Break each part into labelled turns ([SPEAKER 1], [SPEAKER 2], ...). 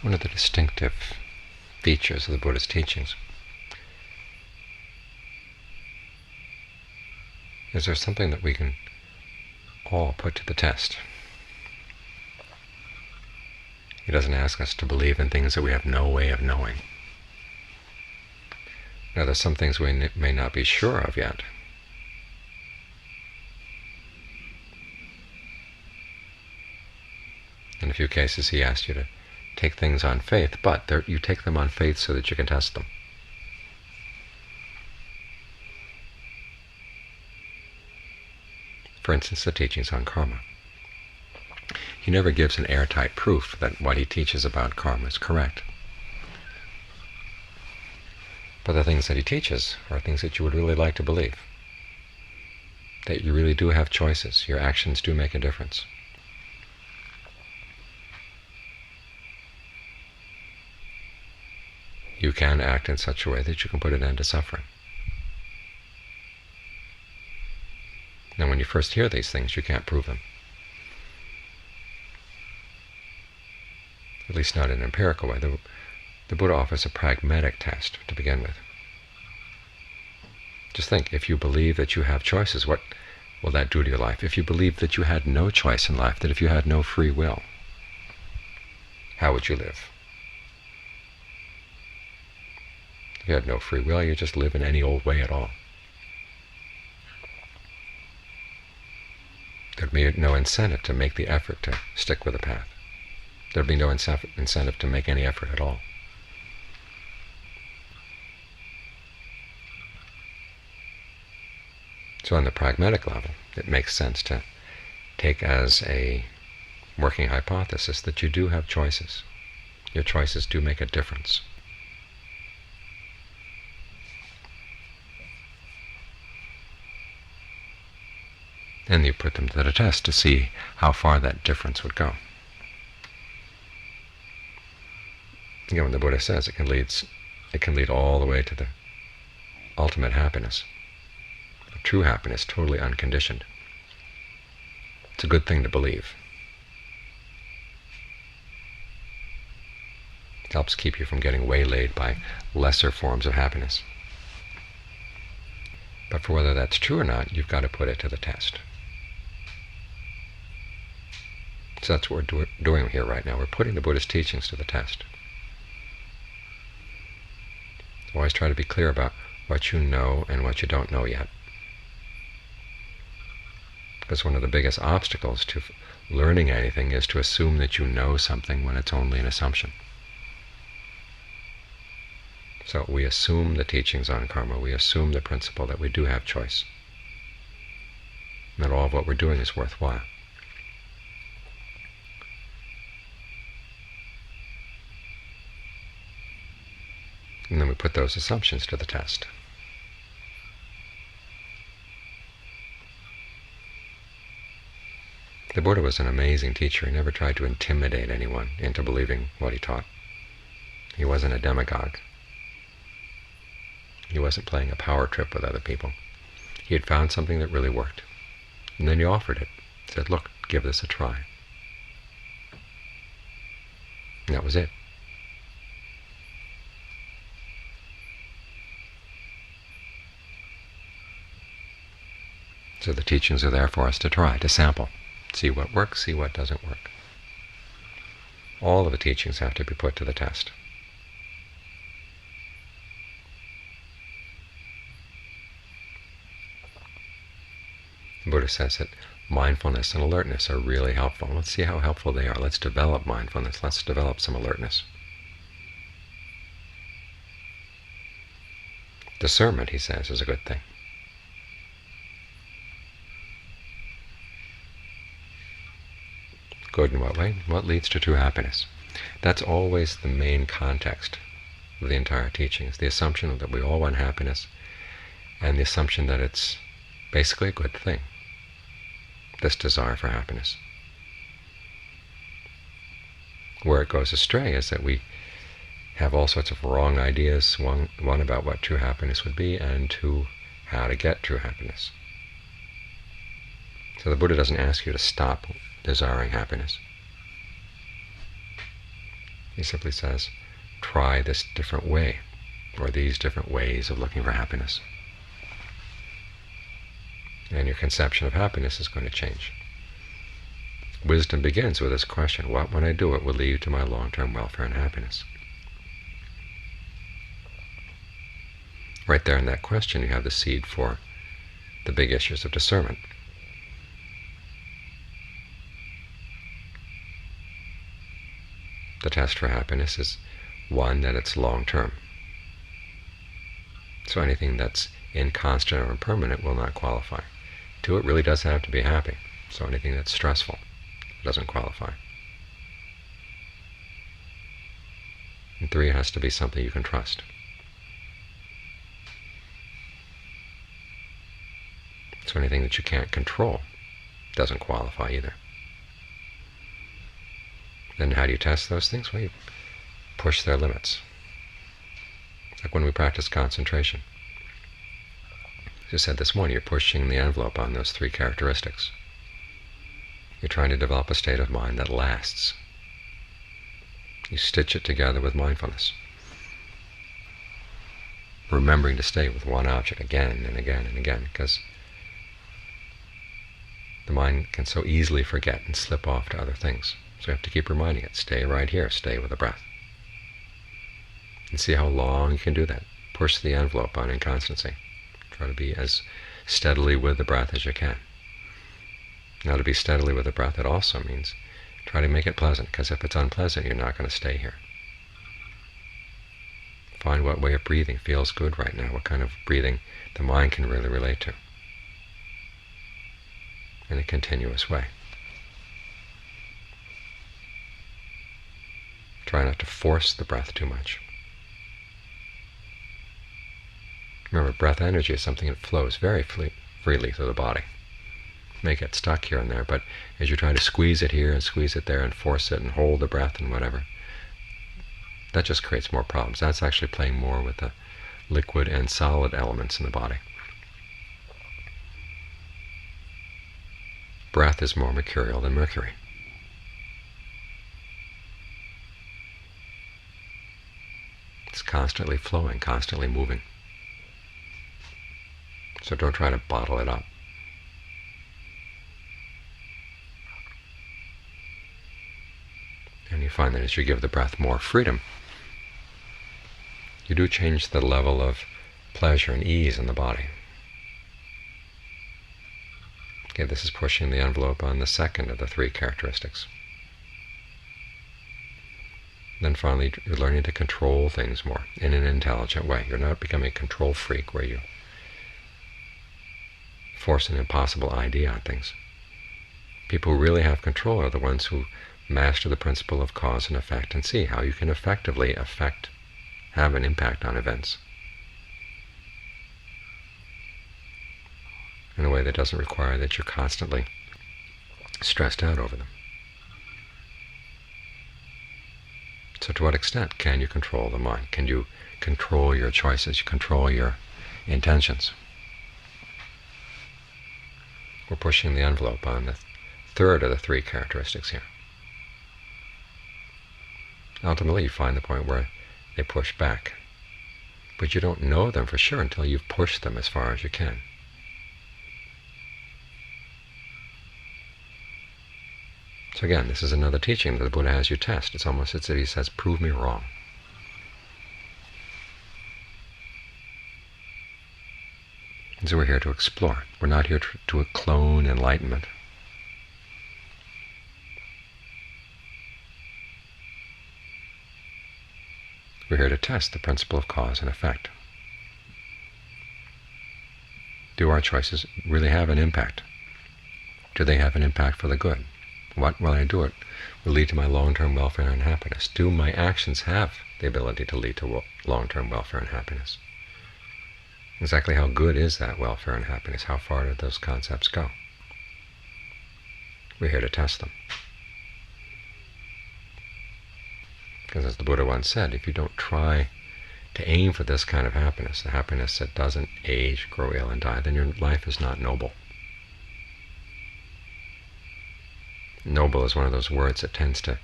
[SPEAKER 1] One of the distinctive features of the Buddha's teachings is there's something that we can all put to the test. He doesn't ask us to believe in things that we have no way of knowing. Now, there's some things we may not be sure of yet. In a few cases, he asked you to take things on faith, but you take them on faith so that you can test them. For instance, the teachings on karma. He never gives an airtight proof that what he teaches about karma is correct. But the things that he teaches are things that you would really like to believe. That you really do have choices. Your actions do make a difference. You can act in such a way that you can put an end to suffering. Now, when you first hear these things, you can't prove them. At least not in an empirical way. The Buddha offers a pragmatic test to begin with. Just think, if you believe that you have choices, what will that do to your life? If you believe that you had no choice in life, that if you had no free will, how would you live? If you had no free will, you just live in any old way at all. There'd be no incentive to make the effort to stick with the path. There'd be no incentive to make any effort at all. So on the pragmatic level, it makes sense to take as a working hypothesis that you do have choices. Your choices do make a difference. And you put them to the test to see how far that difference would go. Again, when the Buddha says it can lead all the way to the ultimate happiness, true happiness, totally unconditioned. It's a good thing to believe. It helps keep you from getting waylaid by lesser forms of happiness. But for whether that's true or not, you've got to put it to the test. So that's what we're doing here right now. We're putting the Buddha's teachings to the test. Always try to be clear about what you know and what you don't know yet. Because one of the biggest obstacles to learning anything is to assume that you know something when it's only an assumption. So we assume the teachings on karma, we assume the principle that we do have choice, and that all of what we're doing is worthwhile. And then we put those assumptions to the test. The Buddha was an amazing teacher. He never tried to intimidate anyone into believing what he taught. He wasn't a demagogue. He wasn't playing a power trip with other people. He had found something that really worked. And then he offered it. He said, look, give this a try. And that was it. So the teachings are there for us to try, to sample. See what works, see what doesn't work. All of the teachings have to be put to the test. The Buddha says that mindfulness and alertness are really helpful. Let's see how helpful they are. Let's develop mindfulness. Let's develop some alertness. Discernment, he says, is a good thing. Good in what way? What leads to true happiness? That's always the main context of the entire teaching. It's the assumption that we all want happiness, and the assumption that it's basically a good thing, this desire for happiness. Where it goes astray is that we have all sorts of wrong ideas, one about what true happiness would be, and two, how to get true happiness. So the Buddha doesn't ask you to stop desiring happiness. He simply says, try this different way, or these different ways of looking for happiness. And your conception of happiness is going to change. Wisdom begins with this question: what, when I do it, will lead to my long-term welfare and happiness? Right there in that question, you have the seed for the big issues of discernment. The test for happiness is, one, that it's long-term. So anything that's inconstant or impermanent will not qualify. Two, it really does have to be happy. So anything that's stressful doesn't qualify. And three, it has to be something you can trust. So anything that you can't control doesn't qualify either. Then how do you test those things? Well, you push their limits. Like when we practice concentration. As you said this morning, you're pushing the envelope on those three characteristics. You're trying to develop a state of mind that lasts. You stitch it together with mindfulness, remembering to stay with one object again and again and again, because the mind can so easily forget and slip off to other things. So you have to keep reminding it, stay right here, stay with the breath. And see how long you can do that. Push the envelope on inconstancy. Try to be as steadily with the breath as you can. Now, to be steadily with the breath, it also means try to make it pleasant, because if it's unpleasant, you're not going to stay here. Find what way of breathing feels good right now, what kind of breathing the mind can really relate to, in a continuous way. Try not to force the breath too much. Remember, breath energy is something that flows very freely through the body. It may get stuck here and there, but as you try to squeeze it here and squeeze it there and force it and hold the breath and whatever, that just creates more problems. That's actually playing more with the liquid and solid elements in the body. Breath is more mercurial than mercury. It's constantly flowing, constantly moving. So don't try to bottle it up. And you find that as you give the breath more freedom, you do change the level of pleasure and ease in the body. Okay, this is pushing the envelope on the second of the three characteristics. Then finally, you're learning to control things more in an intelligent way. You're not becoming a control freak where you force an impossible idea on things. People who really have control are the ones who master the principle of cause and effect and see how you can effectively have an impact on events in a way that doesn't require that you're constantly stressed out over them. So to what extent can you control the mind? Can you control your choices, control your intentions? We're pushing the envelope on the third of the three characteristics here. Ultimately, you find the point where they push back. But you don't know them for sure until you've pushed them as far as you can. So again, this is another teaching that the Buddha has you test. It's almost as if he says, prove me wrong. And so we're here to explore. We're not here to clone enlightenment. We're here to test the principle of cause and effect. Do our choices really have an impact? Do they have an impact for the good? What, when I do it, will lead to my long-term welfare and happiness? Do my actions have the ability to lead to long-term welfare and happiness? Exactly how good is that welfare and happiness? How far do those concepts go? We're here to test them. Because as the Buddha once said, if you don't try to aim for this kind of happiness, the happiness that doesn't age, grow ill, and die, then your life is not noble. Noble is one of those words that tends to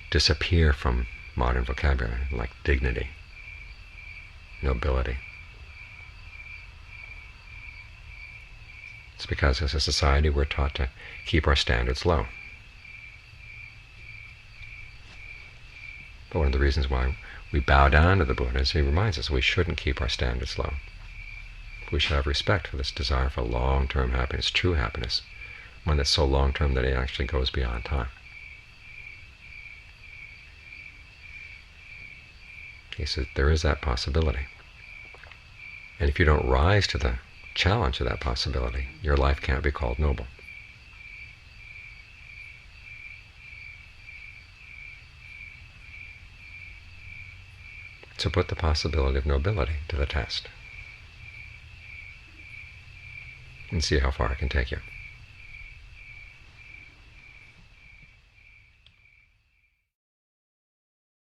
[SPEAKER 1] disappear from modern vocabulary, like dignity, nobility. It's because as a society we're taught to keep our standards low. But one of the reasons why we bow down to the Buddha is he reminds us we shouldn't keep our standards low. We should have respect for this desire for long-term happiness, true happiness, one that's so long-term that it actually goes beyond time. He says there is that possibility. And if you don't rise to the challenge of that possibility, your life can't be called noble. So put the possibility of nobility to the test and see how far it can take you.